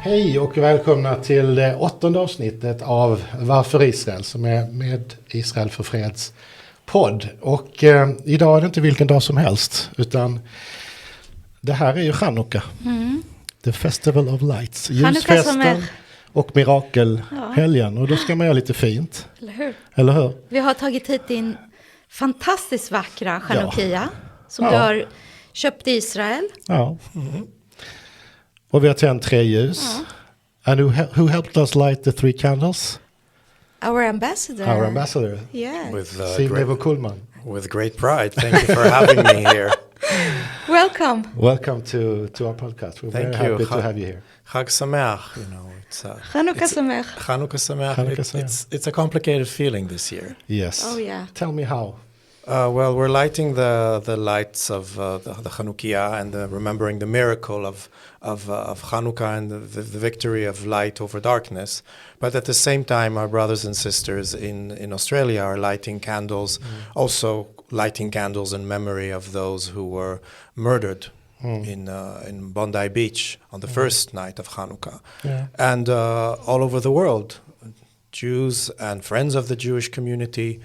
Hej och välkomna till det åttonde avsnittet av Varför Israel, som är med Israel för freds podd. Och idag är det inte vilken dag som helst, utan det här är ju chanukka. The Festival of Lights. Ljusfesten och mirakelhelgen. Och då ska man göra lite fint. Eller hur? Vi har tagit hit din fantastiskt vackra chanukka som du har köpt i Israel. Ja. Och vi har tänt 3 ljus. And who helped us light the 3 candles? Our ambassador. Our ambassador. Yeah. With Ziv Nevo Kulman. With great pride. Thank you for having me here. Welcome. Welcome to our podcast. We're very happy to have you here. Chag Sameach, you know, Chanukka Sameach. Chanukka Sameach. It's a complicated feeling this year. Yes. Oh yeah. Tell me how. Well, we're lighting the lights of the Chanukkiah and remembering the miracle of Chanukah and the victory of light over darkness. But at the same time, our brothers and sisters in Australia are lighting candles, also lighting candles in memory of those who were murdered in Bondi Beach on the first night of Chanukah. Yeah. And all over the world, Jews and friends of the Jewish community,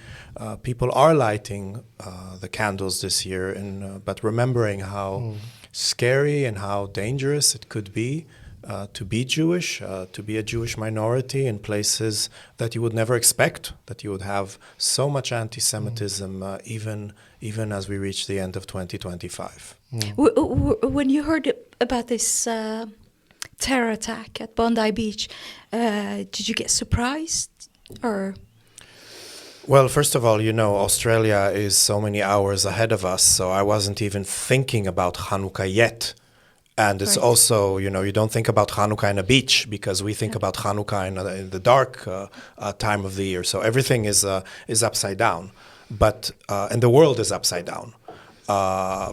people are lighting the candles this year, but remembering how scary and how dangerous it could be to be Jewish, to be a Jewish minority in places that you would never expect, that you would have so much anti-Semitism, even as we reach the end of 2025. When you heard about this terror attack at Bondi Beach, did you get surprised or? Well, first of all, you know, Australia is so many hours ahead of us, so I wasn't even thinking about Chanukah yet. And it's also, you know, you don't think about Chanukah in a beach because we think about Chanukah in the dark time of the year. So everything is upside down, but and the world is upside down.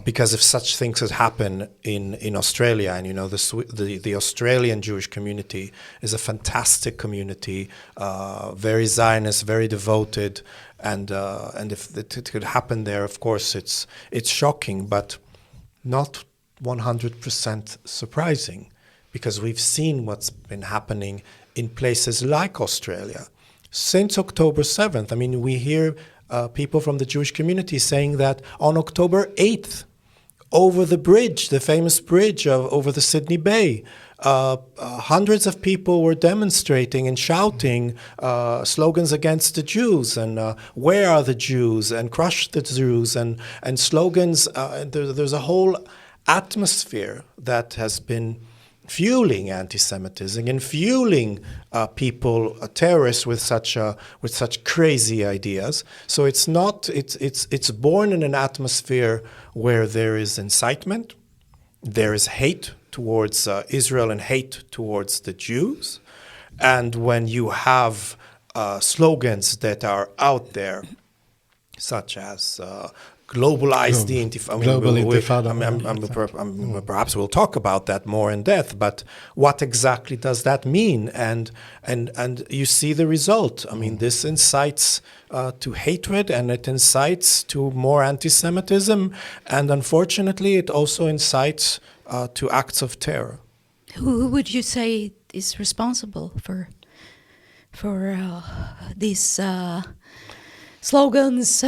Because if such things had happened in Australia, and you know the Australian Jewish community is a fantastic community, very Zionist, very devoted, and if it could happen there, of course it's shocking, but not 100% surprising, because we've seen what's been happening in places like Australia since October 7th. I mean, we hear people from the Jewish community saying that on October 8th, over the bridge, the famous bridge over the Sydney Bay, hundreds of people were demonstrating and shouting slogans against the Jews and where are the Jews and crush the Jews and slogans. There's a whole atmosphere that has been fueling anti-Semitism and fueling people, terrorists with such crazy ideas. So it's born in an atmosphere where there is incitement, there is hate towards Israel and hate towards the Jews, and when you have slogans that are out there, such as globalize the intifada. Perhaps we'll talk about that more in depth. But what exactly does that mean? And you see the result. I mean, this incites to hatred, and it incites to more anti-Semitism, and unfortunately, it also incites to acts of terror. Who would you say is responsible for these slogans?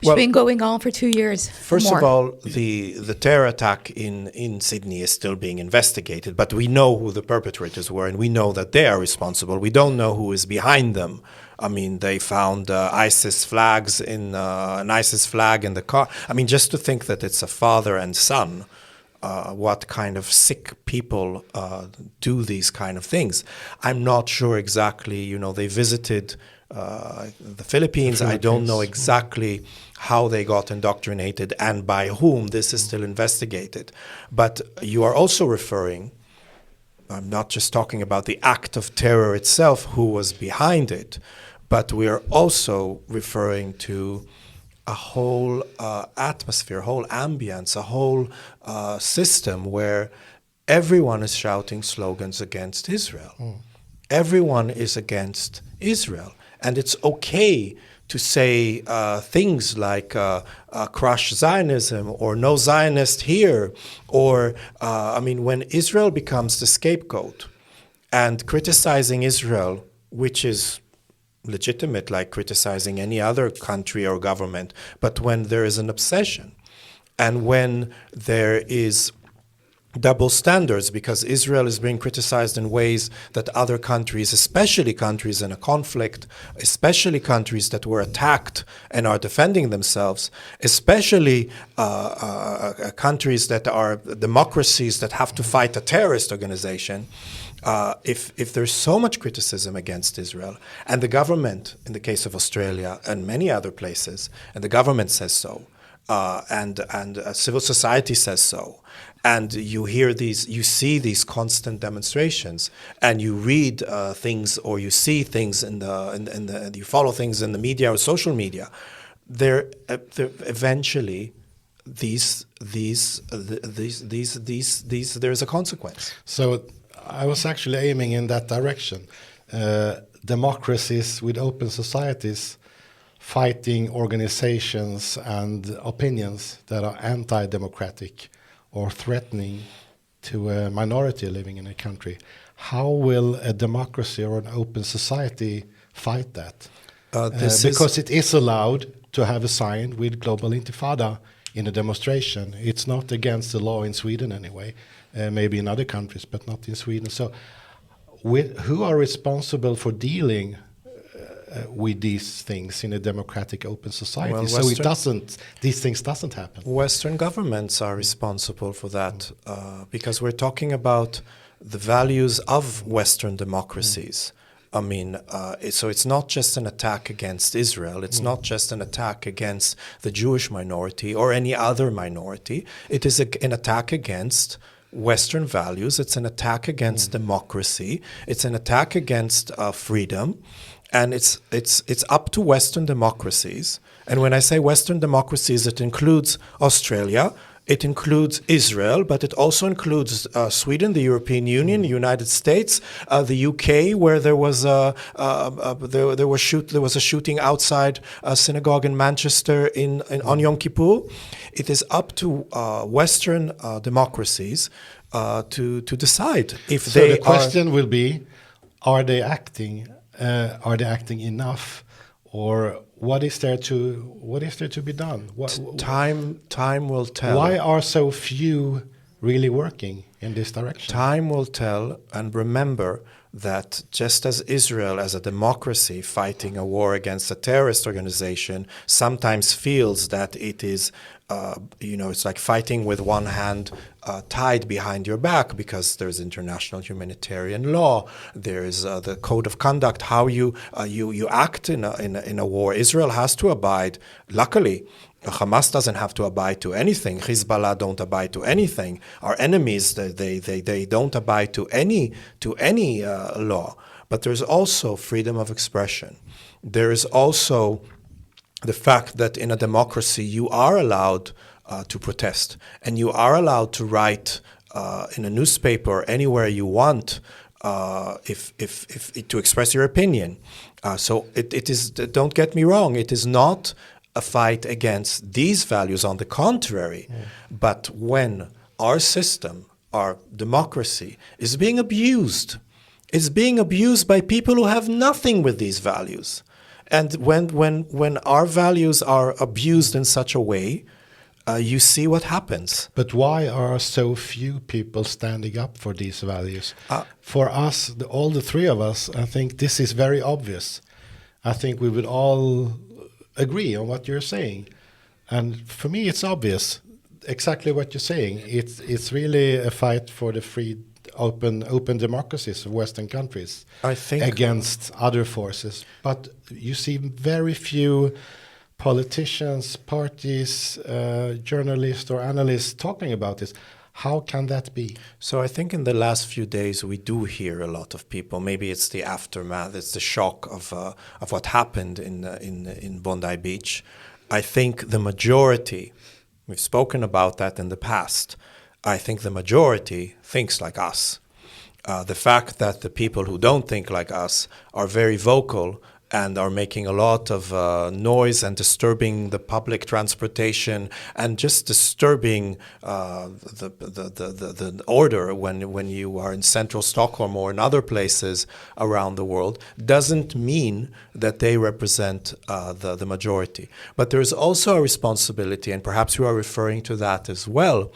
It's been going on for 2 years. First of all, the terror attack in Sydney is still being investigated, but we know who the perpetrators were, and we know that they are responsible. We don't know who is behind them. I mean, they found ISIS flags an ISIS flag in the car. I mean, just to think that it's a father and son, what kind of sick people do these kind of things. I'm not sure exactly. You know, they visited the Philippines. I don't know exactly how they got indoctrinated and by whom. This is still investigated. But you are also referring, I'm not just talking about the act of terror itself, who was behind it, but we are also referring to a whole atmosphere, a whole ambience, a whole system where everyone is shouting slogans against Israel. Everyone is against Israel. And it's okay to say things like crush Zionism or no Zionist here, or, I mean, when Israel becomes the scapegoat, And criticizing Israel, which is legitimate, like criticizing any other country or government, but when there is an obsession and when there is double standards, because Israel is being criticized in ways that other countries, especially countries in a conflict, especially countries that were attacked and are defending themselves, especially countries that are democracies that have to fight a terrorist organization. If there's so much criticism against Israel, and the government, in the case of Australia and many other places, and the government says so, and civil society says so, and you see these constant demonstrations, and you read things or you see things you follow things in the media or social media, there eventually there is a consequence. So I was actually aiming in that direction. Democracies with open societies fighting organizations and opinions that are anti-democratic or threatening to a minority living in a country. How will a democracy or an open society fight that? Because it is allowed to have a sign with Global Intifada in a demonstration. It's not against the law in Sweden anyway, maybe in other countries, but not in Sweden. So who are responsible for dealing with these things in a democratic open society? Well, so these things doesn't happen. Western governments are responsible for that because we're talking about the values of Western democracies. I mean, so it's not just an attack against Israel. It's not just an attack against the Jewish minority or any other minority. It is an attack against Western values. It's an attack against democracy. It's an attack against freedom. And it's up to Western democracies. And when I say Western democracies, it includes Australia, it includes Israel, but it also includes Sweden, the European Union, the United States, the UK, where there was a shooting outside a synagogue in Manchester on Yom Kippur. It is up to Western democracies to decide if so they. So the question will be: Are they acting? Are they acting enough, or what is there to be done? Time will tell. Why are so few really working in this direction? Time will tell, and remember that just as Israel, as a democracy fighting a war against a terrorist organization, sometimes feels that it is, it's like fighting with one hand tied behind your back, because there's international humanitarian law, there is the code of conduct, how you act in a war. Israel has to abide. Luckily, Hamas doesn't have to abide to anything. Hezbollah don't abide to anything. Our enemies, they don't abide to any law. But there's also freedom of expression. There is also the fact that in a democracy you are allowed to protest, and you are allowed to write in a newspaper anywhere you want if to express your opinion. So it is. Don't get me wrong. It is not a fight against these values. On the contrary, but when our system, our democracy, is being abused, it's being abused by people who have nothing with these values. And when our values are abused in such a way, you see what happens. But why are so few people standing up for these values? For us, all the three of us, I think this is very obvious. I think we would all agree on what you're saying. And for me, it's obvious, exactly what you're saying. It's really a fight for the free, open democracies of Western countries, I think, against other forces. But you see very few politicians, parties, journalists or analysts talking about this. How can that be? So I think in the last few days we do hear a lot of people. Maybe it's the aftermath, it's the shock of what happened in Bondi Beach. I think the majority, we've spoken about that in the past, I think the majority thinks like us. The fact that the people who don't think like us are very vocal and are making a lot of noise and disturbing the public transportation and just disturbing the order when you are in central Stockholm or in other places around the world, doesn't mean that they represent the majority. But there is also a responsibility, and perhaps you are referring to that as well,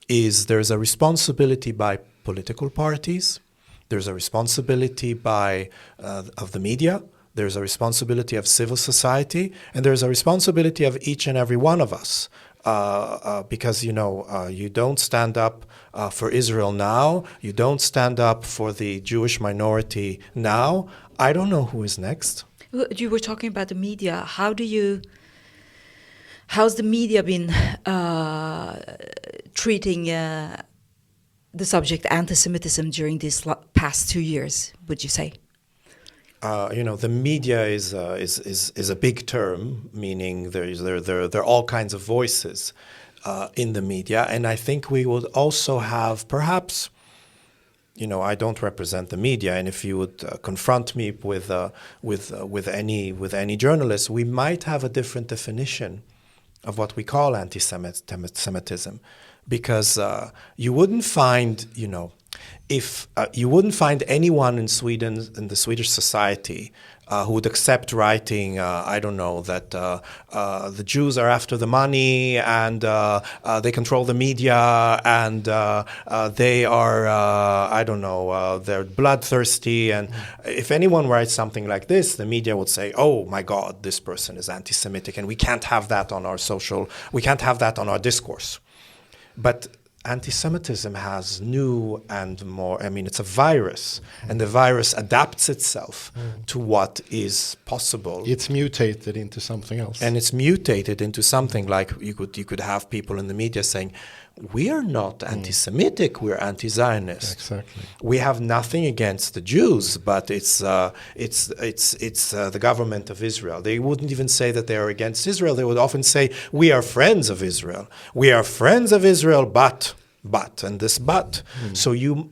is there's a responsibility by political parties, there's a responsibility of the media, there's a responsibility of civil society, and there's a responsibility of each and every one of us. Because, you don't stand up for Israel now, you don't stand up for the Jewish minority now. I don't know who is next. You were talking about the media. How's the media been treating the subject anti-Semitism during these past 2 years, would you say? The media is a big term, meaning there are all kinds of voices in the media, and I think we would also have perhaps, I don't represent the media, and if you would confront me with any journalist, we might have a different definition of what we call anti-Semitism, because you wouldn't find, if you wouldn't find anyone in Sweden, in the Swedish society, who would accept writing, that the Jews are after the money and they control the media and they are, they're bloodthirsty. And if anyone writes something like this, the media would say, oh my God, this person is anti-Semitic and we can't have that on we can't have that on our discourse. But anti-Semitism has new and more, it's a virus, and the virus adapts itself to what is possible. It's mutated into something else. And it's mutated into something like you could have people in the media saying, we are not anti-Semitic, we're anti-Zionist. Exactly. We have nothing against the Jews, but it's the government of Israel. They wouldn't even say that they are against Israel. They would often say, we are friends of Israel. We are friends of Israel, but, and this but. So we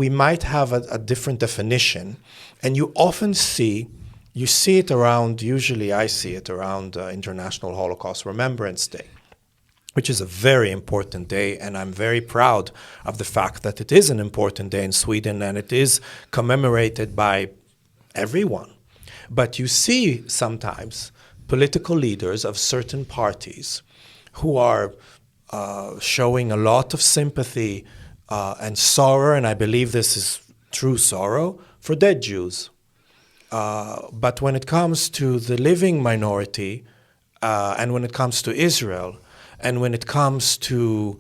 might have a different definition, and you often see it around, usually I see it around International Holocaust Remembrance Day, which is a very important day, and I'm very proud of the fact that it is an important day in Sweden and it is commemorated by everyone. But you see sometimes political leaders of certain parties who are showing a lot of sympathy and sorrow, and I believe this is true sorrow, for dead Jews. But when it comes to the living minority, and when it comes to Israel, and when it comes to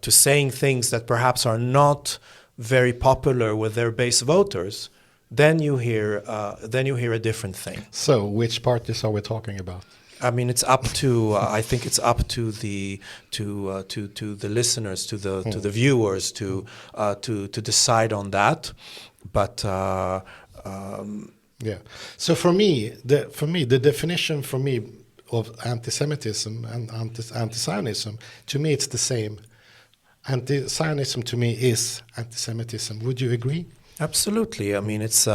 saying things that perhaps are not very popular with their base voters, then you hear a different thing. So, which parties are we talking about? It's up to. I think it's up to the listeners, to the viewers, to decide on that. But yeah. So for me, the definition for me of anti-Semitism and anti-Zionism, to me it's the same. Anti-Zionism to me is anti-Semitism. Would you agree? Absolutely. It's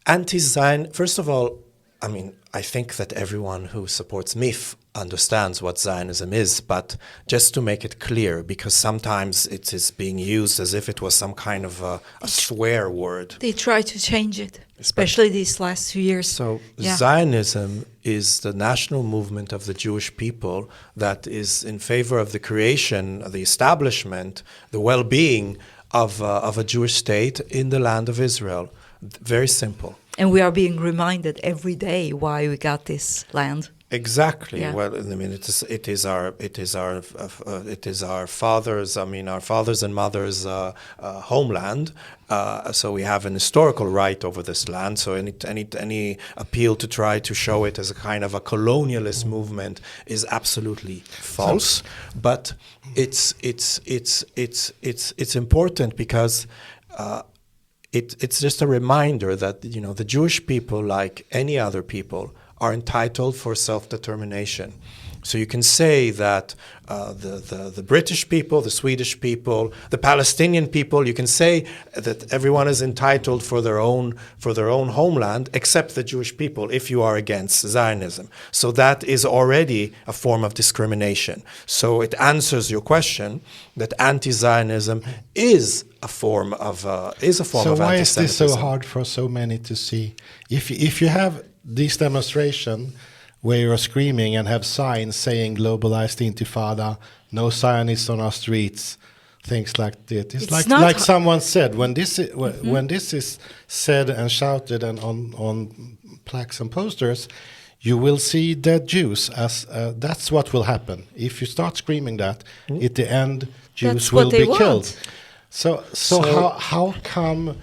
anti-Zion. First of all, I think that everyone who supports MIFF understands what Zionism is, but just to make it clear, because sometimes it is being used as if it was some kind of a swear word. They try to change it, especially these last 2 years. So Zionism is the national movement of the Jewish people that is in favor of the creation, the establishment, the well-being of a Jewish state in the land of Israel. Very simple. And we are being reminded every day why we got this land. Exactly. Yeah. Well, it is our fathers. Our fathers and mothers' homeland. So we have an historical right over this land. So any appeal to try to show it as a kind of a colonialist movement is absolutely false. But it's important because. It's just a reminder that the Jewish people, like any other people, are entitled for self-determination. So you can say that the British people, the Swedish people, the Palestinian people, you can say that everyone is entitled for their own homeland, except the Jewish people, if you are against Zionism. So that is already a form of discrimination. So it answers your question that anti-Zionism is a form of anti-Semitism. So why is this so hard for so many to see? If you have this demonstration where you're screaming and have signs saying globalized intifada, no Zionists on our streets, things like that. It's like someone said, when this is said and shouted and on plaques and posters, you will see dead Jews. As that's what will happen. If you start screaming that, at the end, Jews will be killed. So how come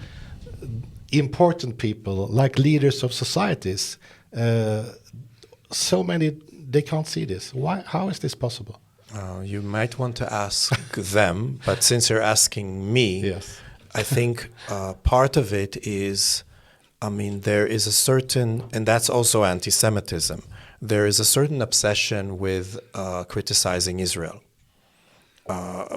important people, like leaders of societies, so many, they can't see this? Why? How is this possible? You might want to ask them, but since you're asking me, yes. I think part of it is, there is a certain, and that's also anti-Semitism, there is a certain obsession with criticizing Israel,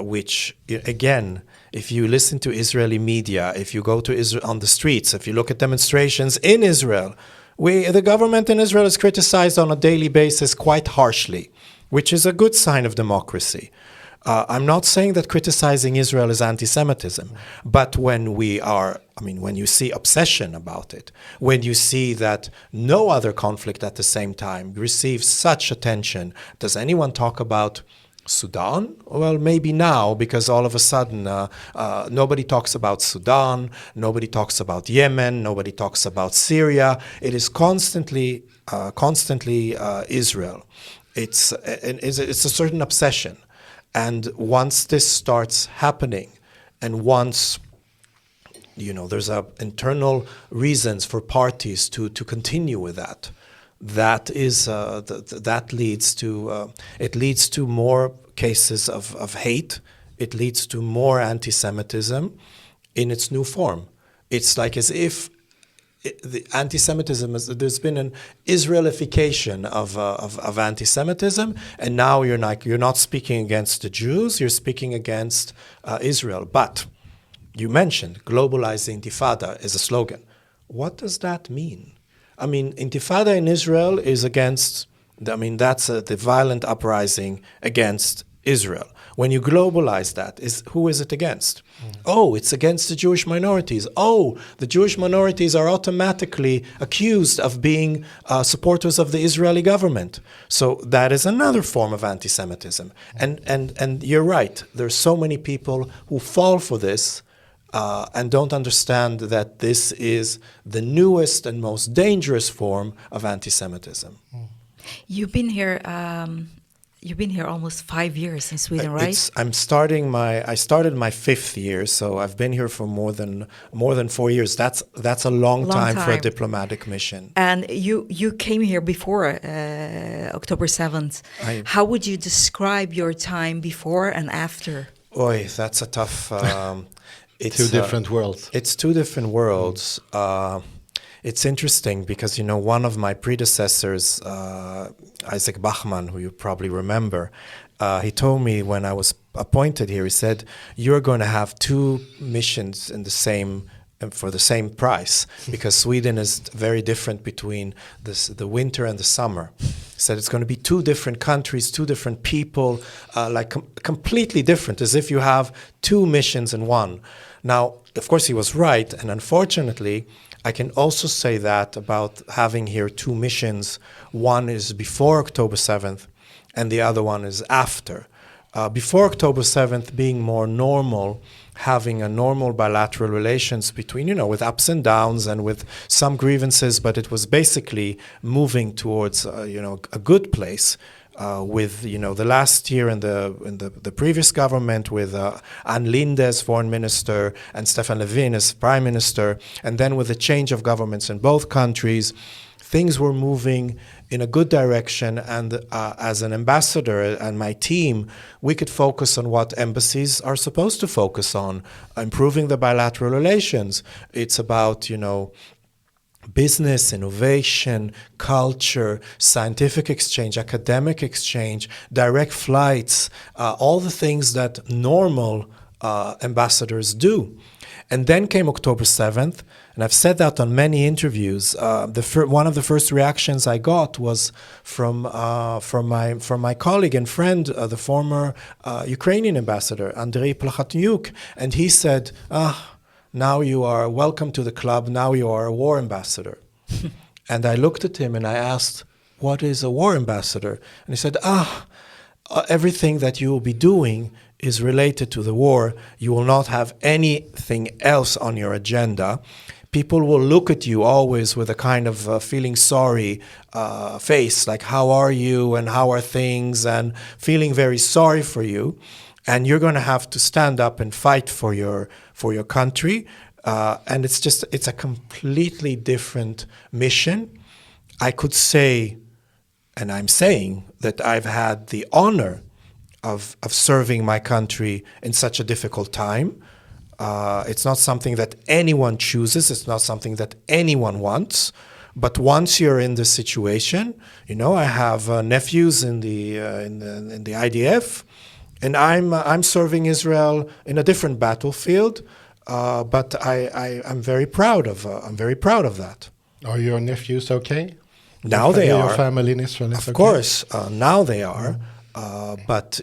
which, again, if you listen to Israeli media, if you go to Israel on the streets, if you look at demonstrations in Israel, the government in Israel is criticized on a daily basis quite harshly, which is a good sign of democracy. I'm not saying that criticizing Israel is anti-Semitism, but when you see obsession about it, when you see that no other conflict at the same time receives such attention, does anyone talk about Sudan? Well, maybe now, because all of a sudden nobody talks about Sudan, nobody talks about Yemen, nobody talks about Syria. It is constantly Israel. It's a certain obsession. And once this starts happening, and once there's internal reasons for parties to continue with that, that leads to more cases of hate. It leads to more anti-Semitism in its new form. It's like as if the anti-Semitism there's been an Israelification of anti-Semitism, and now you're not speaking against the Jews, you're speaking against Israel. But you mentioned globalized intifada is a slogan. What does that mean? Intifada in Israel is against, that's the violent uprising against Israel. When you globalize that, who is it against? Oh, it's against the Jewish minorities. Oh, the Jewish minorities are automatically accused of being supporters of the Israeli government. So that is another form of anti-Semitism. And you're right, there's so many people who fall for this and don't understand that this is the newest and most dangerous form of anti-Semitism. You've been here almost 5 years in Sweden, right? I started my 5th year, so I've been here for more than 4 years. That's a long time for a diplomatic mission. And you came here before October 7th. How would you describe your time before and after? Oy, that's a tough. It's two different worlds. It's two different worlds. It's interesting because, one of my predecessors, Isaac Bachman, who you probably remember, he told me when I was appointed here, he said, you're going to have 2 missions for the same price, because Sweden is very different between the winter and the summer. He said it's going to be 2 different countries, 2 different people, completely different, as if you have 2 missions in one. Now, of course, he was right, and unfortunately, I can also say that about having here 2 missions. One is before October 7th, and the other one is after. Before October 7th, being more normal, having a normal bilateral relations between, with ups and downs and with some grievances, but it was basically moving towards, a good place. With the last year in the previous government, with Ann Linde as foreign minister and Stefan Levin as prime minister, and then with the change of governments in both countries, things were moving in a good direction. And as an ambassador and my team, we could focus on what embassies are supposed to focus on, improving the bilateral relations. It's about business, innovation, culture, scientific exchange, academic exchange, direct flights, all the things that normal ambassadors do. And then came October 7th, and I've said that on many interviews. One of the first reactions I got was from my colleague and friend, the former Ukrainian ambassador, Andrei Plakhatniuk, and he said, now you are welcome to the club, now you are a war ambassador. And I looked at him and I asked, what is a war ambassador? And he said, everything that you will be doing is related to the war. You will not have anything else on your agenda. People will look at you always with a kind of feeling sorry face, like how are you and how are things, and feeling very sorry for you. And you're going to have to stand up and fight for your country. And it's a completely different mission. I could say, and I'm saying, that I've had the honor of serving my country in such a difficult time. It's not something that anyone chooses. It's not something that anyone wants. But once you're in this situation, I have nephews in the IDF, and I'm serving Israel in a different battlefield. But I'm very proud of that. Are your nephews okay? Now they are. Your family in Israel is okay? Of course, now they are. But,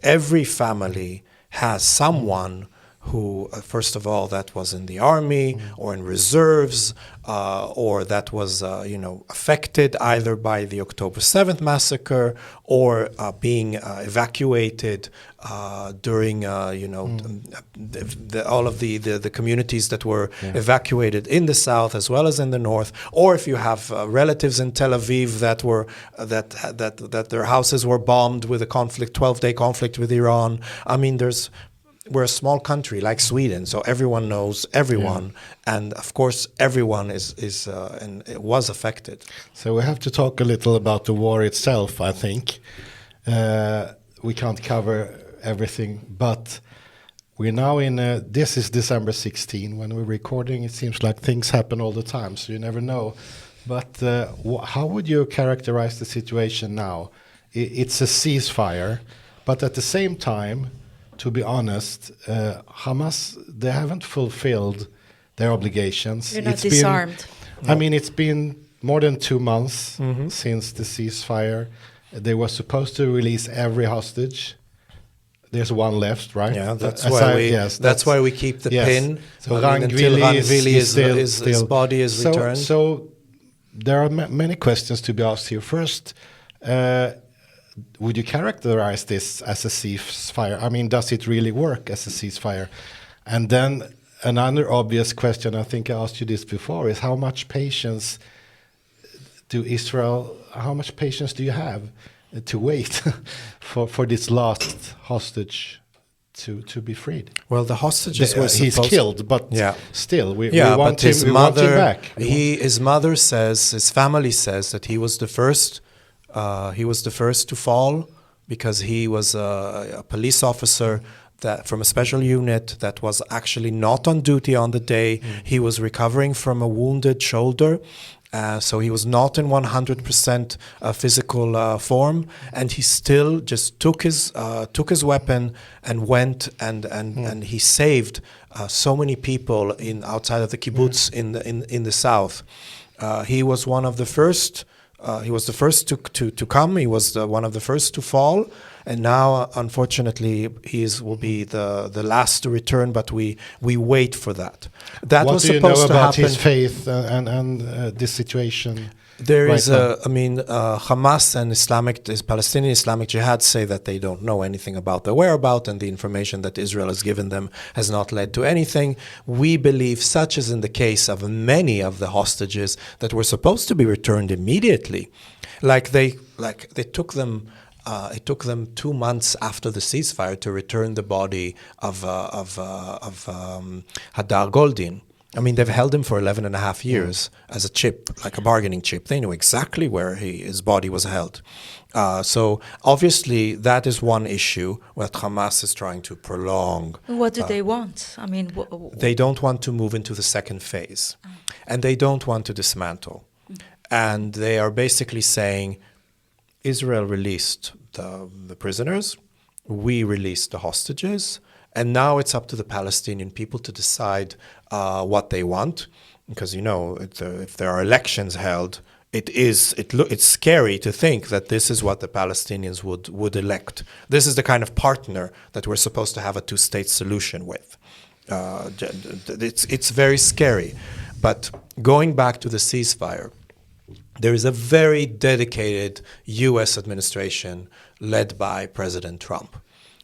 every family has someone who, first of all, that was in the army or in reserves, or that was, affected either by the October 7th massacre or being evacuated during, all of the communities that were evacuated in the south as well as in the north, or if you have relatives in Tel Aviv that their houses were bombed with a 12-day conflict with Iran. I mean, we're a small country like Sweden, so everyone knows everyone, and of course everyone is and it was affected. So we have to talk a little about the war itself. I think we can't cover everything, but we're now in. This is December 16 when we're recording. It seems like things happen all the time, so you never know. But how would you characterize the situation now? It's a ceasefire, but at the same time, to be honest, Hamas, they haven't fulfilled their obligations. They're not disarmed. It's been more than 2 months since the ceasefire. They were supposed to release every hostage. There's one left, right? Yeah, that's why we keep the pin. So until his body is returned. So there are many questions to be asked here. First, would you characterize this as a ceasefire? I mean, does it really work as a ceasefire? And then another obvious question, I think I asked you this before, is how much patience do you have to wait for this last hostage to be freed? Well, the hostages were he's killed, but still, we want him back. His mother says, his family says that he was the first. He was the first to fall because he was a police officer from a special unit that was actually not on duty on the day. He was recovering from a wounded shoulder, so he was not in 100% physical form, and he still just took his weapon and went and he saved so many people outside of the kibbutz in the south. He was one of the first. He was the first to come. He was one of the first to fall, and now, unfortunately, will be the last to return. But we wait for that. That was supposed to happen. What do you know about his faith and this situation? There is Hamas and Palestinian Islamic Jihad say that they don't know anything about their whereabouts, and the information that Israel has given them has not led to anything. We believe, such as in the case of many of the hostages that were supposed to be returned immediately, it took them 2 months after the ceasefire to return the body of Hadar Goldin. I mean, they've held him for 11 and a half years as a chip, like a bargaining chip. They knew exactly where his body was held. So obviously that is one issue that Hamas is trying to prolong. What do they want? I mean, they don't want to move into the second phase. and they don't want to dismantle. And they are basically saying, Israel released the prisoners, we released the hostages, and now it's up to the Palestinian people to decide what they want. Because, if there are elections held, it's scary to think that this is what the Palestinians would elect. This is the kind of partner that we're supposed to have a two-state solution with. It's very scary. But going back to the ceasefire, there is a very dedicated U.S. administration led by President Trump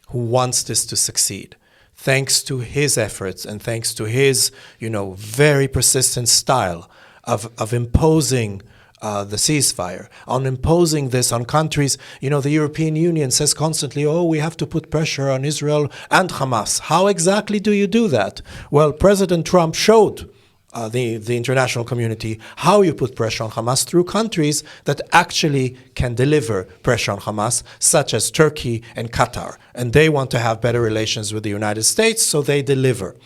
who wants this to succeed. Thanks to his efforts and thanks to his, very persistent style of imposing the ceasefire, on imposing this on countries. The European Union says constantly, we have to put pressure on Israel and Hamas. How exactly do you do that? Well, President Trump showed the international community how you put pressure on Hamas through countries that actually can deliver pressure on Hamas, such as Turkey and Qatar. And they want to have better relations with the United States, so they deliver.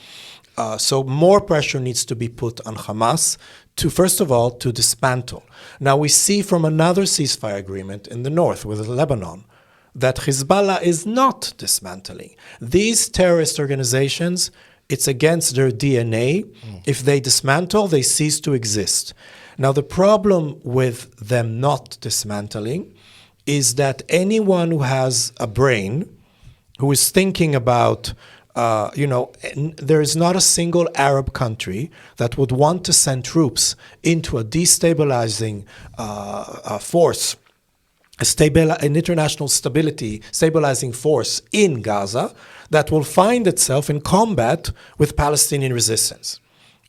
So more pressure needs to be put on Hamas to, first of all, to dismantle. Now we see from another ceasefire agreement in the north with Lebanon that Hezbollah is not dismantling. These terrorist organizations, it's against their DNA. If they dismantle, they cease to exist. Now, the problem with them not dismantling is that anyone who has a brain, who is thinking about, there is not a single Arab country that would want to send troops into a destabilizing force, an international stabilizing force in Gaza that will find itself in combat with Palestinian resistance.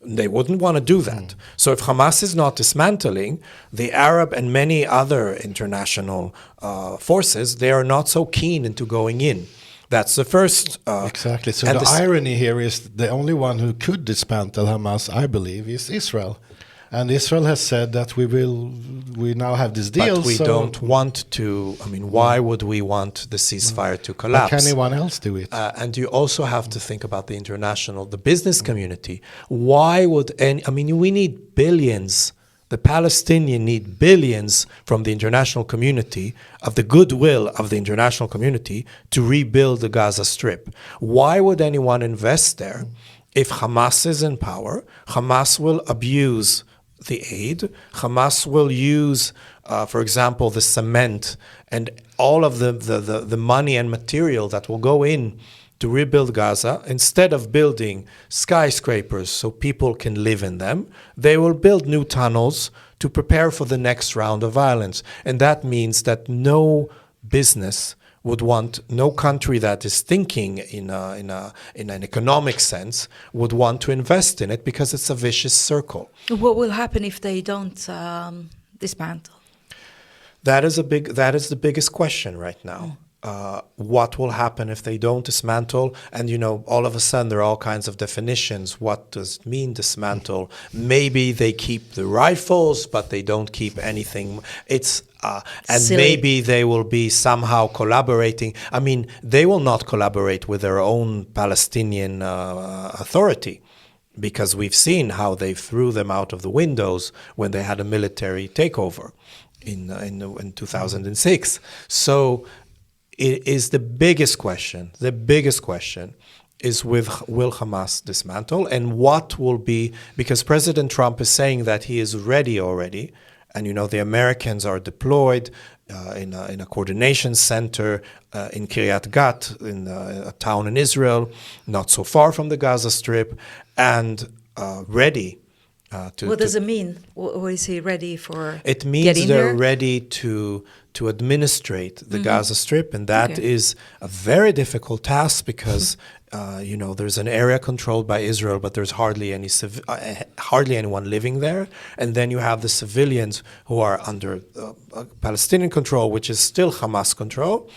They wouldn't want to do that. So if Hamas is not dismantling, the Arab and many other international forces, they are not so keen into going in. That's the first... exactly. So the irony here is the only one who could dismantle Hamas, I believe, is Israel. And Israel has said that we now have this deal. But we don't want to, why would we want the ceasefire to collapse? Can anyone else do it? And you also have to think about the business community. Why would we need billions. The Palestinians need billions from the international community, of the goodwill of the international community, to rebuild the Gaza Strip. Why would anyone invest there? If Hamas is in power, Hamas will abuse the aid. Hamas will use, for example, the cement and all of the money and material that will go in to rebuild Gaza. Instead of building skyscrapers so people can live in them, they will build new tunnels to prepare for the next round of violence. And that means that no business would want, no country that is thinking in an economic sense would want to invest in it, because it's a vicious circle. What will happen if they don't dismantle? That is the biggest question right now. What will happen if they don't dismantle? And all of a sudden there are all kinds of definitions. What does it mean, dismantle? Maybe they keep the rifles, but they don't keep anything. And silly. Maybe they will be somehow collaborating. They will not collaborate with their own Palestinian authority, because we've seen how they threw them out of the windows when they had a military takeover in 2006. So it is the biggest question. The biggest question is will Hamas dismantle, and what will be, because President Trump is saying that he is ready already, and the Americans are deployed in a coordination center in Kiryat Gat, in a town in Israel, not so far from the Gaza Strip, and ready. What does it mean? What is he ready for? It means they're ready to administrate the Gaza Strip, and that is a very difficult task, because there's an area controlled by Israel, but there's hardly anyone living there, and then you have the civilians who are under Palestinian control, which is still Hamas control.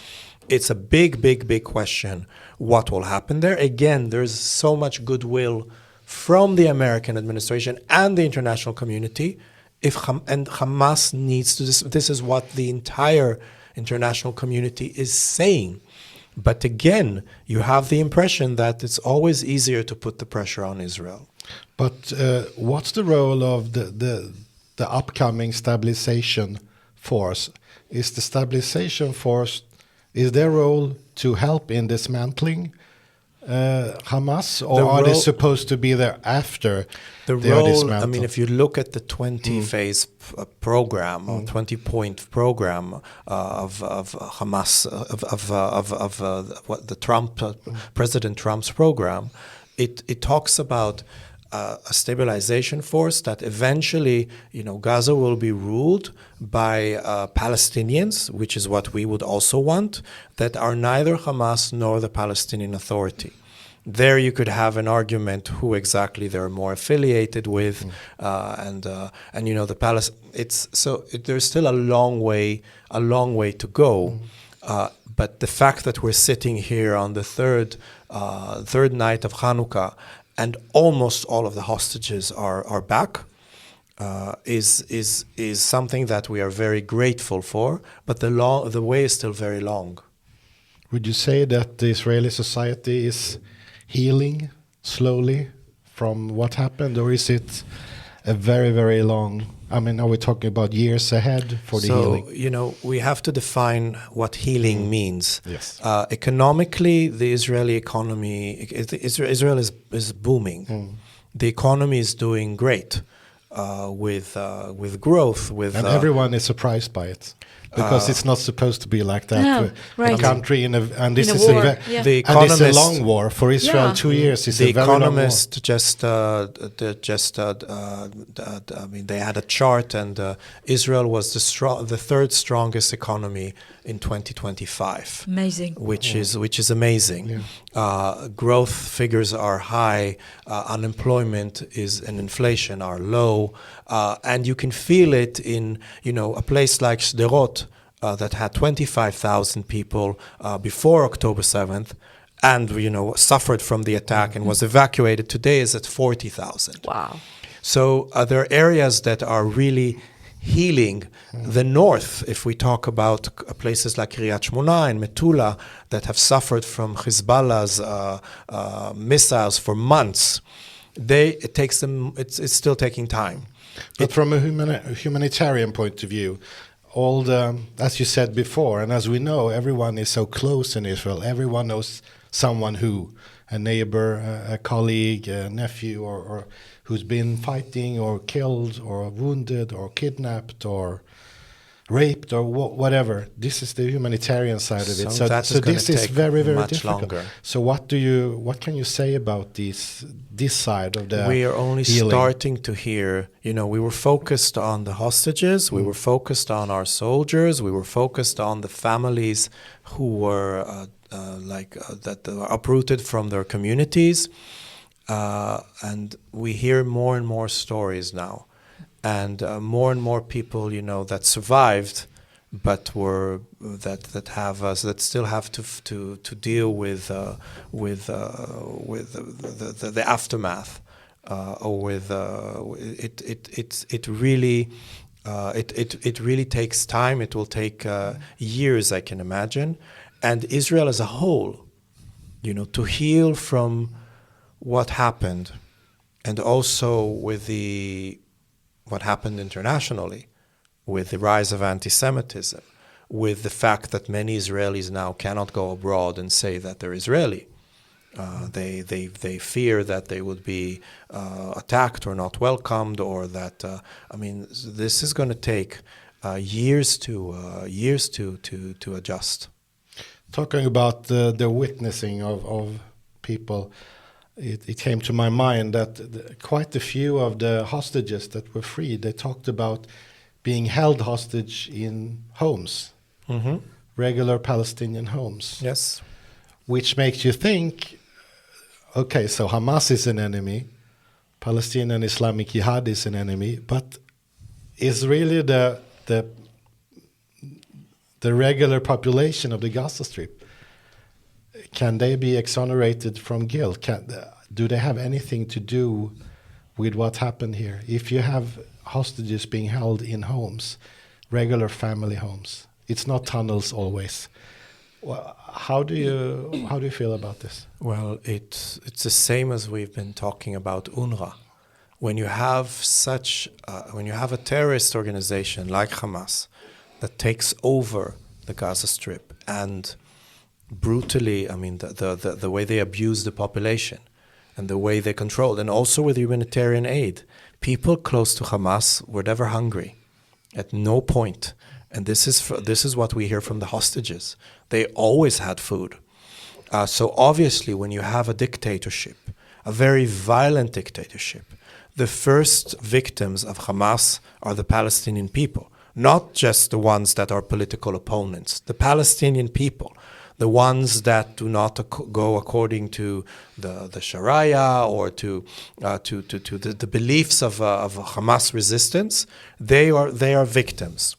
It's a big, big, big question what will happen there. Again, there's so much goodwill from the American administration and the international community. And Hamas needs to, this is what the entire international community is saying. But again, you have the impression that it's always easier to put the pressure on Israel. But what's the role of the upcoming stabilization force? Is the stabilization force, is their role to help in dismantling Hamas, or are they supposed to be there after the they are role? dismantled? I mean, if you look at the 20-phase program or 20-point program of Hamas, what the Trump President Trump's program, it talks about a stabilization force that eventually, Gaza will be ruled by Palestinians, which is what we would also want, that are neither Hamas nor the Palestinian Authority. There you could have an argument who exactly they're more affiliated with, there's still a long way to go. But the fact that we're sitting here on the third night of Chanukka, and almost all of the hostages are back, is something that we are very grateful for. But the way is still very long. Would you say that the Israeli society is healing slowly from what happened, or is it a very, very long? I mean, are we talking about years ahead for the healing? So, we have to define what healing means. Yes. Economically, the Israeli economy, Israel is booming. The economy is doing great with growth. And everyone is surprised by it. Because it's not supposed to be like that. No, right. A country and this is war, a The and it's a Economist- long war for Israel. 2 years is The a very long war. Economist they had a chart, and Israel was the third strongest economy in 2025. Amazing. Which is amazing. Growth figures are high, unemployment and inflation are low, and you can feel it in a place like Sderot that had 25,000 people before October 7th, and suffered from the attack and was evacuated. Today is at 40,000. Wow. So there are areas that are really healing. The north, if we talk about places like Kiryat Shmona and Metula that have suffered from Hezbollah's missiles for months, it's still taking time. But from a humanitarian point of view, as you said before, and as we know, everyone is so close in Israel. Everyone knows someone a neighbor, a colleague, a nephew, or who's been fighting or killed or wounded or kidnapped or raped or whatever. This is the humanitarian side of it. So this is very, very much difficult. longer. So what can you say about this side of the We are only healing? starting to hear, we were focused on the hostages, we were focused on our soldiers, we were focused on the families who were that were uprooted from their communities. And we hear more and more stories now, and more people, that survived, but that still have to deal with the aftermath, or with it really takes time. It will take years, I can imagine, and Israel as a whole, to heal from what happened, and also with what happened internationally, with the rise of anti-Semitism, with the fact that many Israelis now cannot go abroad and say that they're Israeli. They fear that they would be attacked or not welcomed, or that this is going to take years to adjust. Talking about the witnessing of people, it came to my mind that quite a few of the hostages that were freed, they talked about being held hostage in homes, regular Palestinian homes. Yes. Which makes you think, okay, so Hamas is an enemy, Palestinian Islamic Jihad is an enemy, but is really the regular population of the Gaza Strip, can they be exonerated from guilt? Do they have anything to do with what happened here? If you have hostages being held in homes, regular family homes, it's not tunnels always. Well, how do you feel about this? Well, it's the same as we've been talking about UNRWA. When you have a terrorist organization like Hamas that takes over the Gaza Strip and brutally, I mean, the way they abuse the population and the way they control, and also with humanitarian aid, people close to Hamas were never hungry, at no point. And this is what we hear from the hostages. They always had food. So obviously, when you have a dictatorship, a very violent dictatorship, the first victims of Hamas are the Palestinian people, not just the ones that are political opponents. The Palestinian people, the ones that do not go according to the Sharia or to the beliefs of Hamas resistance, they are victims.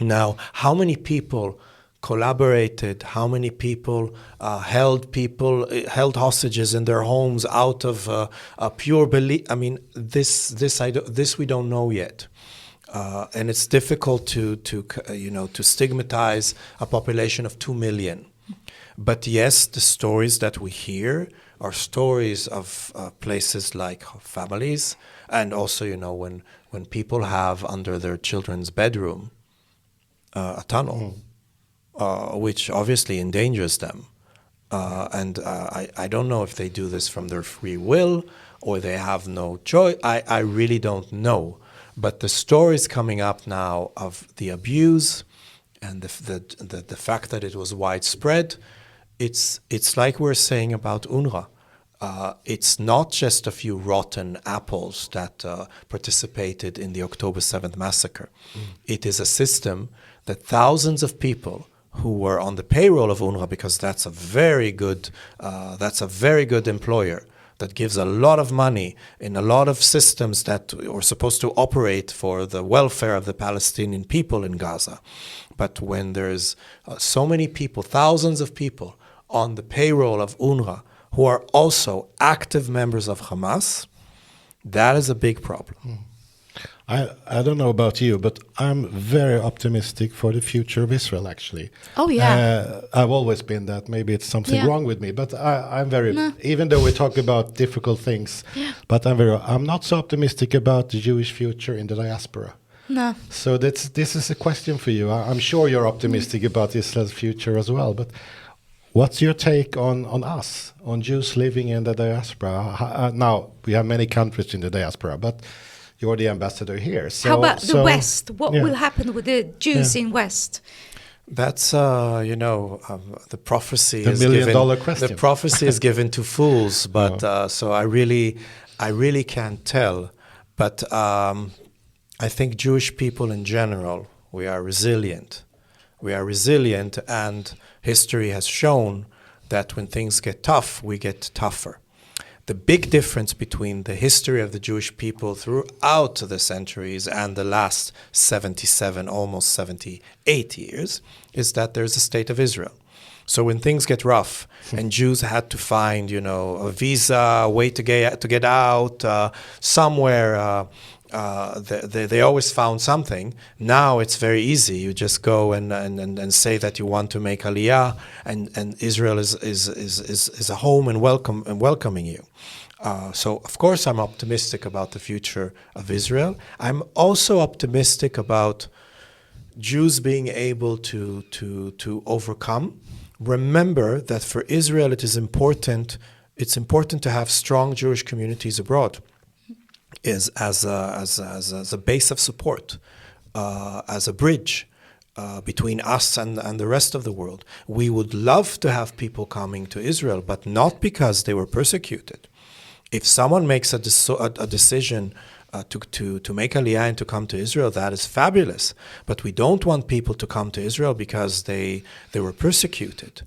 Now, how many people collaborated? How many people held hostages in their homes out of a pure belief? I mean, this we don't know yet, and it's difficult to stigmatize a population of 2 million. But yes, the stories that we hear are stories of places like families, and also when people have under their children's bedroom a tunnel, which obviously endangers them. And I don't know if they do this from their free will or they have no choice. I really don't know. But the stories coming up now of the abuse and the fact that it was widespread, it's like we're saying about UNRWA. It's not just a few rotten apples that participated in the October 7th massacre. It is a system that thousands of people who were on the payroll of UNRWA, because that's a very good employer that gives a lot of money in a lot of systems that are supposed to operate for the welfare of the Palestinian people in Gaza. But when there's so many people, thousands of people on the payroll of UNRWA who are also active members of Hamas, that is a big problem. I don't know about you, but I'm very optimistic for the future of Israel, actually. Oh, yeah. I've always been that. Maybe it's something wrong with me, but I'm very, even though we talk about difficult things, but I'm not so optimistic about the Jewish future in the diaspora. No. So this is a question for you. I'm sure you're optimistic about Israel's future as well, but what's your take on us, on Jews living in the diaspora? Now, we have many countries in the diaspora, but you're the ambassador here. So, how about the West? What will happen with the Jews in West? That's the prophecy. The $1,000,000 question. The prophecy is given to fools, but so I really can't tell. But I think Jewish people in general, we are resilient. We are resilient, and history has shown that when things get tough, we get tougher. The big difference between the history of the Jewish people throughout the centuries and the last 77, almost 78 years is that there's a state of Israel. So when things get rough and Jews had to find, a visa, a way to get out, somewhere, they always found something. Now it's very easy. You just go and say that you want to make aliyah, and Israel is a home and welcoming you. So of course I'm optimistic about the future of Israel. I'm also optimistic about Jews being able to overcome. Remember that for Israel it's important to have strong Jewish communities abroad. Is as a base of support, as a bridge between us and the rest of the world. We would love to have people coming to Israel, but not because they were persecuted. If someone makes a decision to make aliyah and to come to Israel, that is fabulous. But we don't want people to come to Israel because they were persecuted.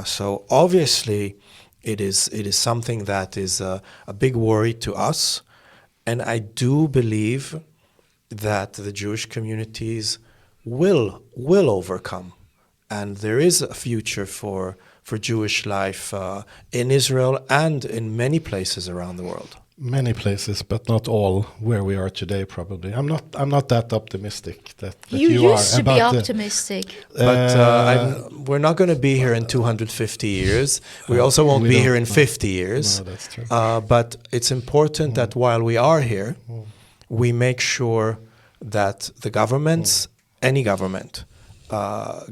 So obviously, it is something that is a big worry to us. And I do believe that the Jewish communities will overcome. And there is a future for Jewish life in Israel and in many places around the world. many places, but not all where we are today. Probably, I'm not that optimistic that You you used are to be about optimistic. But we're not going to be here in 250 years. We also won't we be don't here in know. 50 years. No, that's true. But it's important that while we are here, we make sure that the governments, any government,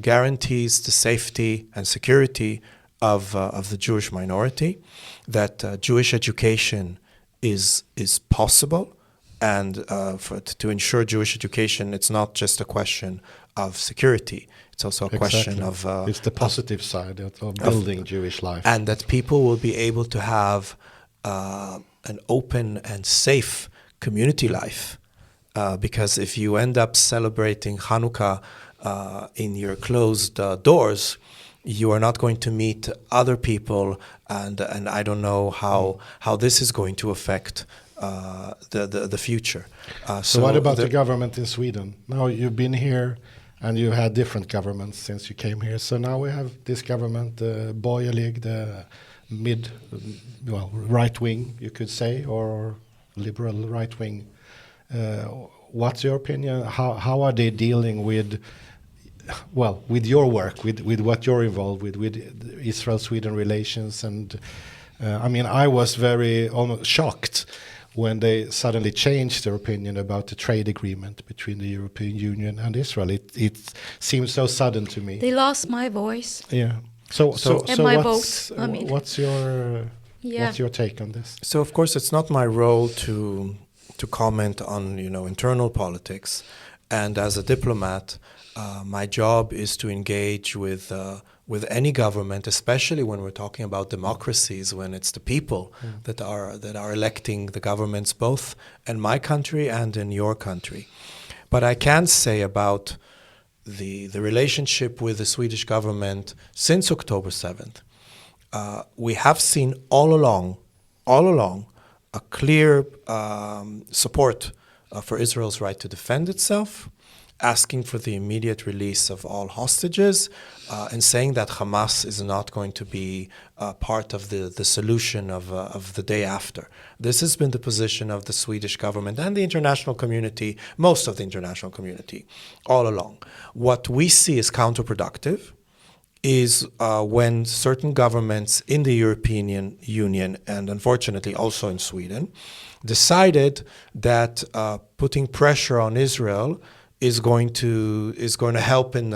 guarantees the safety and security of the Jewish minority, that Jewish education is possible, and to ensure Jewish education, it's not just a question of security; it's also a question of it's the positive side of building Jewish life, and that people will be able to have an open and safe community life. Because if you end up celebrating Chanukka in your closed doors, you are not going to meet other people, and I don't know how this is going to affect the future. So what about the government in Sweden? Now you've been here, and you've had different governments since you came here. So now we have this government, the borgerlig, the right wing, you could say, or liberal right wing. What's your opinion? How are they dealing with your work, with what you're involved with Israel-Sweden relations? And I was almost shocked when they suddenly changed their opinion about the trade agreement between the European Union and Israel. It seems so sudden to me. They lost my voice. Yeah. So my what's, vote. I mean, what's your take on this? So of course it's not my role to comment on internal politics, and as a diplomat, my job is to engage with any government, especially when we're talking about democracies, when it's the people that are electing the governments, both in my country and in your country. But I can say about the relationship with the Swedish government since October 7th, we have seen all along a clear support for Israel's right to defend itself, asking for the immediate release of all hostages, and saying that Hamas is not going to be part of the solution of the day after. This has been the position of the Swedish government and the international community, most of the international community, all along. What we see is counterproductive is when certain governments in the European Union, and unfortunately also in Sweden, decided that putting pressure on Israel is going to help and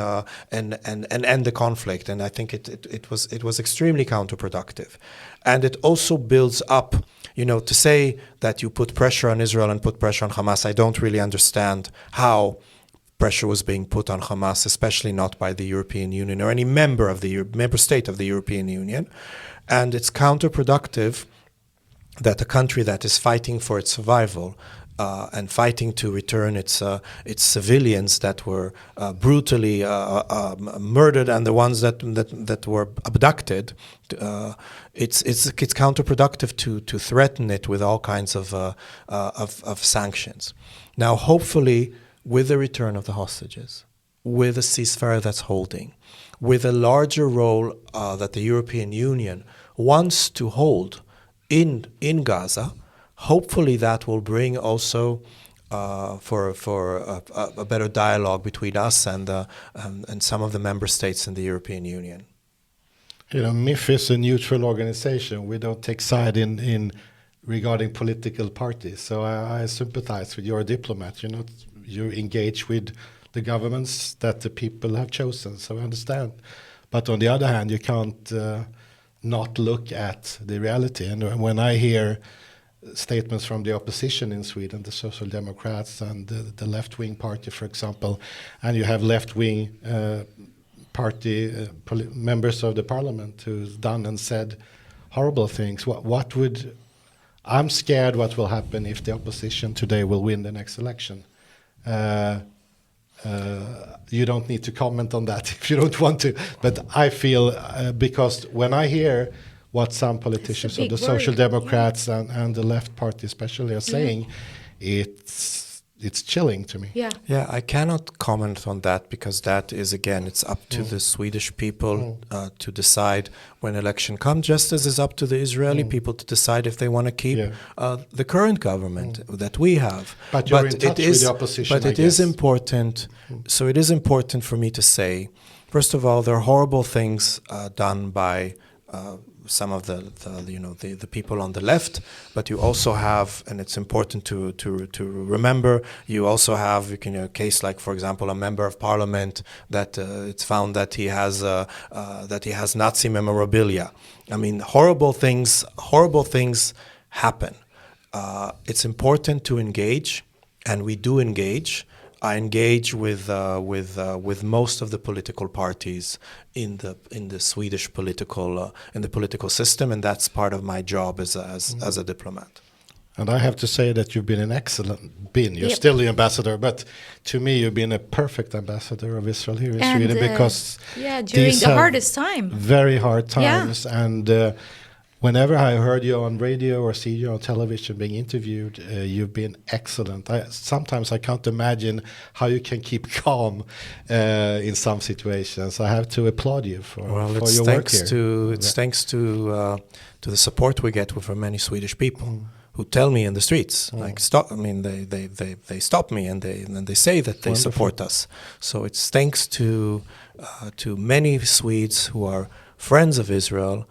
end the conflict, and I think it was extremely counterproductive, and it also builds up. To say that you put pressure on Israel and put pressure on Hamas, I don't really understand how pressure was being put on Hamas, especially not by the European Union or any member state of the European Union, and it's counterproductive that a country that is fighting for its survival and fighting to return its civilians that were brutally murdered and the ones that were abducted, it's counterproductive to threaten it with all kinds of sanctions. Now, hopefully, with the return of the hostages, with a ceasefire that's holding, with a larger role that the European Union wants to hold in Gaza, hopefully that will bring also for a better dialogue between us and some of the member states in the European Union. MIFF is a neutral organization. We don't take side in regarding political parties. So I sympathize with your diplomat. You engage with the governments that the people have chosen. So I understand. But on the other hand, you can't not look at the reality. And when I hear statements from the opposition in Sweden, the Social Democrats and the left-wing party, for example, and you have left-wing party members of the parliament who's done and said horrible things. I'm scared what will happen if the opposition today will win the next election. You don't need to comment on that if you don't want to, but I feel because when I hear what some politicians of the Social Democrats and the left party especially are saying, it's it's chilling to me. Yeah, I cannot comment on that because that is, again, it's up to the Swedish people to decide when election comes, just as it's up to the Israeli people to decide if they want to keep the current government that we have. But you're in touch with the opposition, But it is important. So it is important for me to say, first of all, there are horrible things done by some of the people on the left, but you also have, and it's important to remember, you also have a case like, for example, a member of parliament that it's found that he has Nazi memorabilia. I mean, horrible things happen. It's important to engage, and we do engage. I engage with most of the political parties in the Swedish political system, and that's part of my job as a diplomat. And I have to say that you've been an excellent You're still the ambassador, but to me you've been a perfect ambassador of Israel here in Sweden, because during the hardest time, very hard times, and whenever I heard you on radio or see you on television being interviewed, you've been excellent. Sometimes I can't imagine how you can keep calm in some situations. I have to applaud you for your work here. It's thanks to the support we get from many Swedish people who tell me in the streets, like stop. I mean, they stop me and they say that they support us. So it's thanks to many Swedes who are friends of Israel.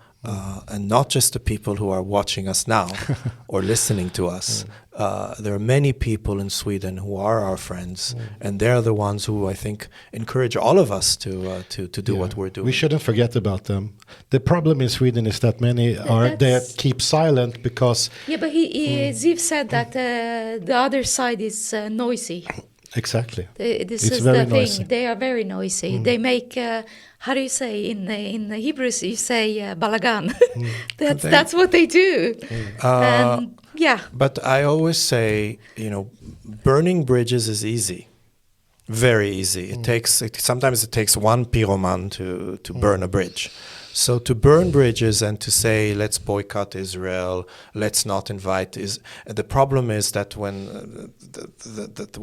And not just the people who are watching us now or listening to us. There are many people in Sweden who are our friends, and they're the ones who I think encourage all of us to do what we're doing. We shouldn't forget about them. The problem in Sweden is that many they keep silent because... Yeah, but Ziv said that the other side is noisy. Exactly. This is the thing. They are very noisy. They make... how do you say in Hebrew? You say balagan. That's what they do. But I always say, burning bridges is easy, very easy. Sometimes it takes one pyroman to burn a bridge. So to burn bridges and to say let's boycott Israel, let's not invite the problem is that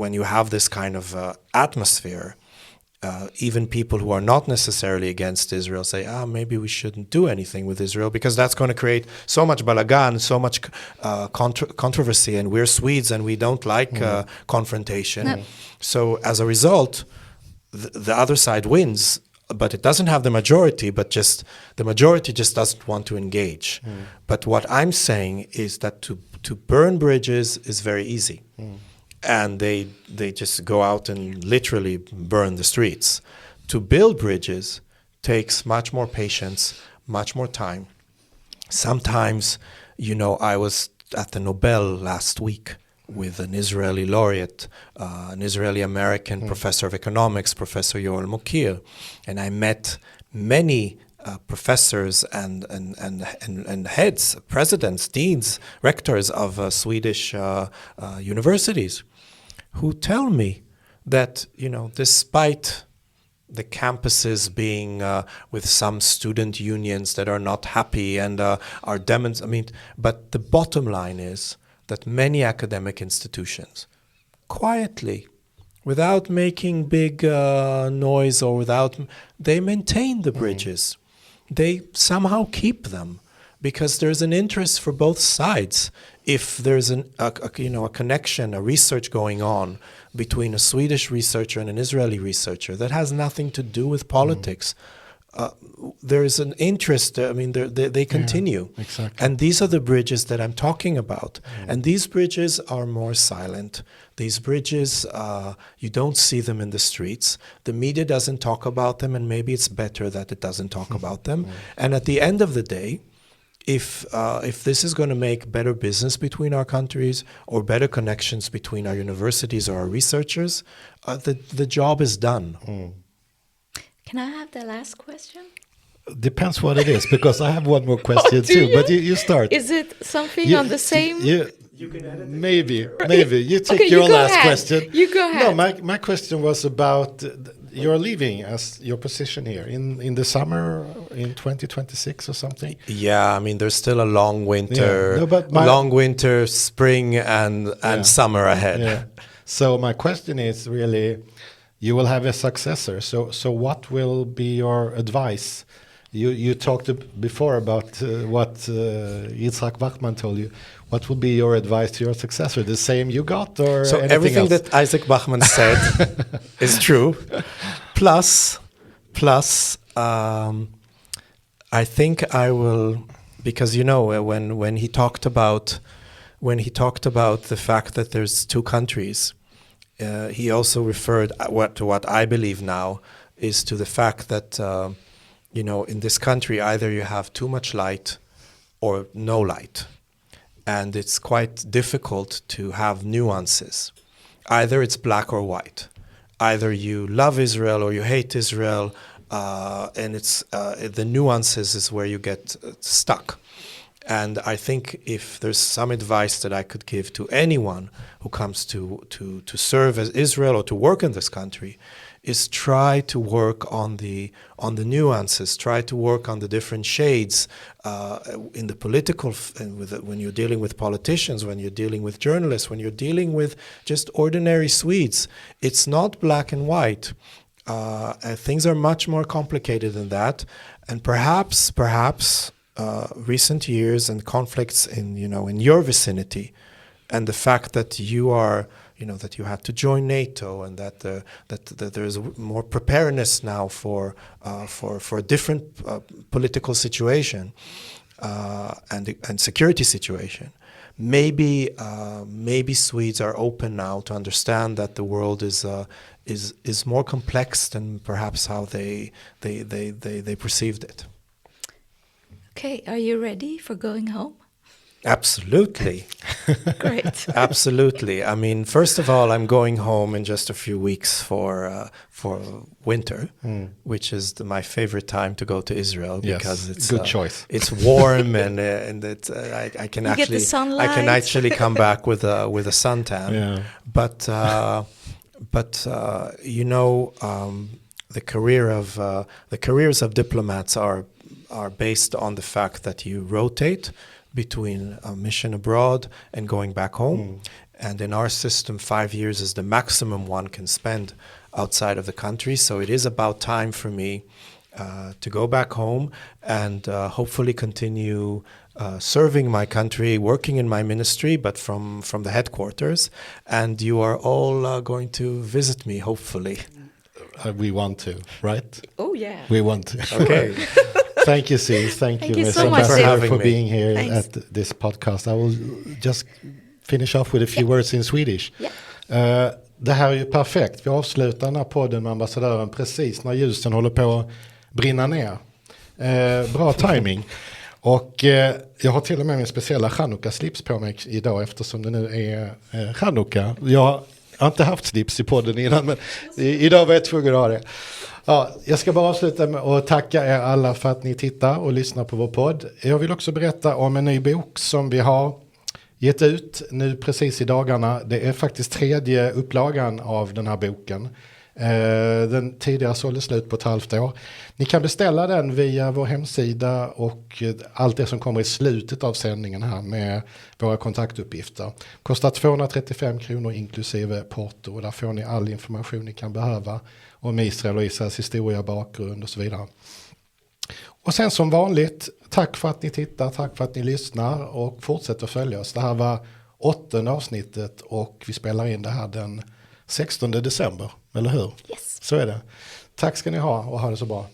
when you have this kind of atmosphere. Even people who are not necessarily against Israel say, maybe we shouldn't do anything with Israel because that's going to create so much balagan, so much controversy, and we're Swedes and we don't like confrontation. No. So as a result, the other side wins, but it doesn't have the majority, but just the majority just doesn't want to engage. But what I'm saying is that to burn bridges is very easy. And they just go out and literally burn the streets. To build bridges takes much more patience, much more time. Sometimes, I was at the Nobel last week with an Israeli laureate, an Israeli-American professor of economics, Professor Yoel Mokir, and I met many professors and heads, presidents, deans, rectors of Swedish universities who tell me that, despite the campuses being with some student unions that are not happy and are but the bottom line is that many academic institutions quietly, without making big noise or they maintain the bridges. They somehow keep them because there's an interest for both sides. If there's a connection, a research going on between a Swedish researcher and an Israeli researcher that has nothing to do with politics, there is an interest. They continue. Yeah, exactly. And these are the bridges that I'm talking about. And these bridges are more silent. These bridges, you don't see them in the streets. The media doesn't talk about them, and maybe it's better that it doesn't talk about them. And at the end of the day, if this is going to make better business between our countries or better connections between our universities or our researchers, the job is done. Can I have the last question? Depends what it is, because I have one more question too. But you start. Is it something on the same? You can edit it. Maybe. You take your last question. You go ahead. No, my question was about you're leaving as your position here in the summer in 2026 or something. Yeah, there's still a long winter, long winter, spring and summer ahead. Yeah. So my question is really, you will have a successor. So what will be your advice? You talked before about what Yitzhak Bachman told you. What will be your advice to your successor? The same you got, or so anything everything else? that Isaac Bachman said is true. Plus, I think I will, because when he talked about the fact that there's two countries, he also referred to what I believe now is to the fact that in this country either you have too much light or no light, and it's quite difficult to have nuances. Either it's black or white. Either you love Israel or you hate Israel, and it's the nuances is where you get stuck. And I think if there's some advice that I could give to anyone who comes to serve as Israel or to work in this country, is try to work on the nuances, try to work on the different shades in the political, when you're dealing with politicians, when you're dealing with journalists, when you're dealing with just ordinary Swedes. It's not black and white. Things are much more complicated than that, and perhaps recent years and conflicts in your vicinity, and the fact that you are that you have to join NATO, and that there's more preparedness now for a different political situation and security situation. Maybe Swedes are open now to understand that the world is more complex than perhaps how they perceived it. Okay, are you ready for going home? Absolutely. Great. Absolutely. I mean, first of all, I'm going home in just a few weeks for winter, which is my favorite time to go to Israel, because it's good choice. It's warm and I can you get the sunlight. I can actually come back with a suntan. Yeah. But the careers of diplomats are based on the fact that you rotate between a mission abroad and going back home. And in our system, 5 years is the maximum one can spend outside of the country. So it is about time for me to go back home and hopefully continue serving my country, working in my ministry, but from the headquarters. And you are all going to visit me, hopefully. We want to, right? Oh, yeah. We want to. Okay. Thank you, Ziv. Thank you, you Ms. so much, Ambassador, for me. being here Thanks. at this podcast. I will just finish off with a few words in Swedish. Yeah. Det här är ju perfekt. Vi avslutar den här podden med ambassadören precis när ljusen håller på att brinna ner. Bra timing. Och jag har till och med min speciella chanukka-slips på mig idag, eftersom det nu är chanukka. Jag har inte haft slips i podden innan, men idag var jag tvungen att ha det. Ja, jag ska bara avsluta med att tacka er alla för att ni tittar och lyssnar på vår podd. Jag vill också berätta om en ny bok som vi har gett ut nu precis i dagarna. Det är faktiskt 3:e upplagan av den här boken. Den tidigare sålde slut på ett halvt år. Ni kan beställa den via vår hemsida och allt det som kommer i slutet av sändningen här med våra kontaktuppgifter. Kostar 235 kronor inklusive porto, och där får ni all information ni kan behöva om Israel och Israels historia, bakgrund och så vidare. Och sen som vanligt, tack för att ni tittar, tack för att ni lyssnar och fortsätter att följa oss. Det här var 8:e avsnittet och vi spelar in det här den 16 december, eller hur? Yes. Så är det. Tack ska ni ha och ha det så bra.